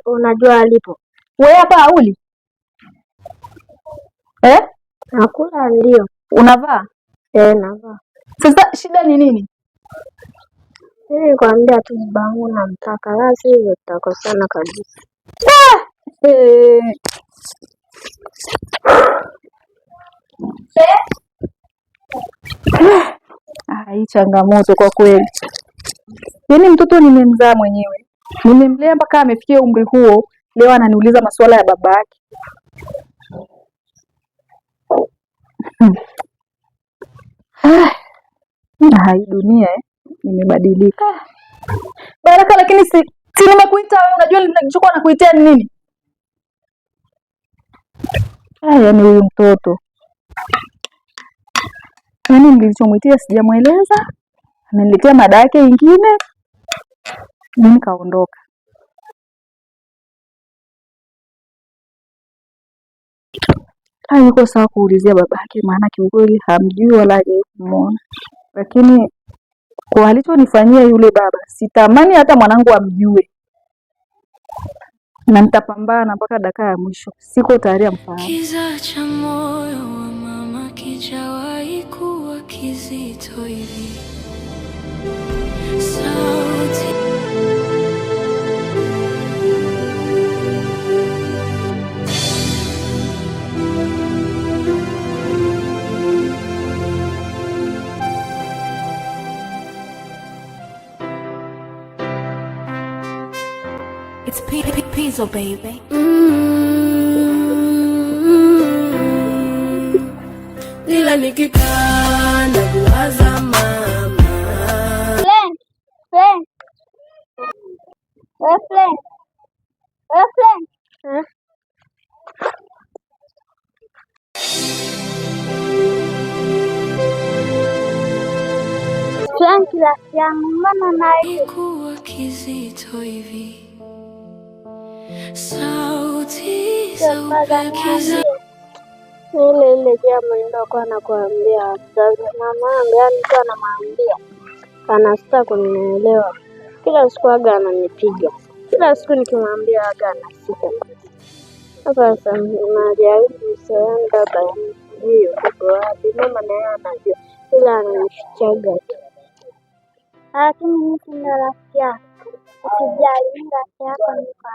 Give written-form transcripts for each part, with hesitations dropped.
Unajua alipo. Wewe hapa hauli? Nakula ndio. Unavaa? Navaa. Sasa shida ni nini? Nikwambia tu babangu namtaka, basi hivyo tutakosana kabisa. Hii changamoto kwa kweli. Yaani mtoto nimemzaa mwenyewe. Nimemlea mpaka amefikia umri huo, leo ananiuliza masuala ya baba yake. Hii dunia imebadilika. Baraka, lakini si nimekuita wewe, unajua nilichokuwa nakuitia ni nini? Yaani huyu mtoto. Yaani nilichomwitia sijamueleza. Ameniletea mada yake ingine. Mimi kaondoka. Yuko sawa kuulizia babake, maana kiukweli hamjui wala hajamuona. Lakini kwa alichonifanyia yule baba, sitamani hata mwanangu amjue. Na nitapambana mpaka dakika ya mwisho. Siko tayari amfahamu. Kiza cha moyo wa mama kijawahi kuwa kizito hivi. Sauti It's Pizzo baby. Nila nikikaa na kuwaza mama. Frank. Frank rafiki yangu, mbona naye kuwa kizito hivi. Sauti za upekiza ile jambo nilikuwa nakuambia mama yangu, yani tu anamwambia anasita kunielewa. Kila siku aga ananipiga. Kila siku nikimwambia aga anasita. Sasa najaribu sana baba hiyo kwa wapi mama naye anajua, ila ananifichaga tu. Lakini mimi ni rafiki yako. Usijali, rafiki yako ni kwa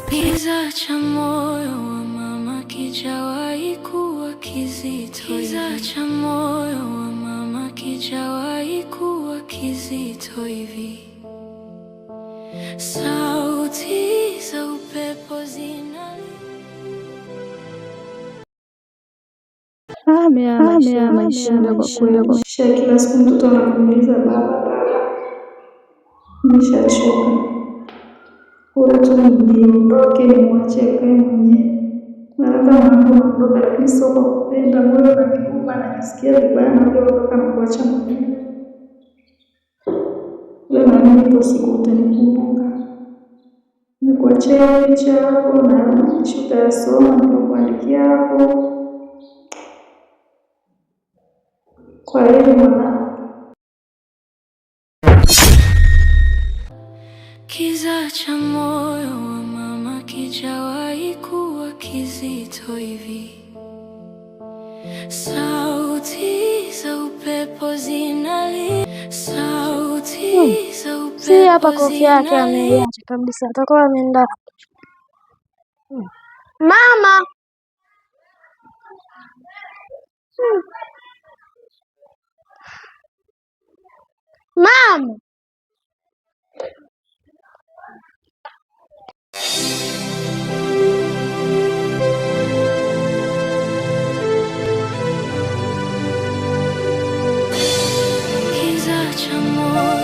Kiza cha moyo wa mama kijawahi kuwa kizito. Kiza cha moyo wa mama kijawahi kuwa kizito hivi. Sauti za upepo maisha kwa kweli. Maisha kila siku mtoto anakuuliza baba. Nimeshachoka. Bora tu niondoke nimwache akae mwenyewe. Mara mwanangu anaondoka, lakini sio kwa kupenda, moyo unaniuma, najisikia vibaya anaondoka na kuacha mwenyewe. Leo naamini ipo siku utanikumbuka. Nikuachia picha hapo na shuka ya soma nikuandikia hapo. Kwa heri mama. Kiza cha moyo wa mama kijawahi kuwa kizito hivi. Sauti za upepo zinalia. Sauti za upepo si hapa kofia yake ameiacha kabisa, atakuwa ameenda. Mama. Mama. cha moyo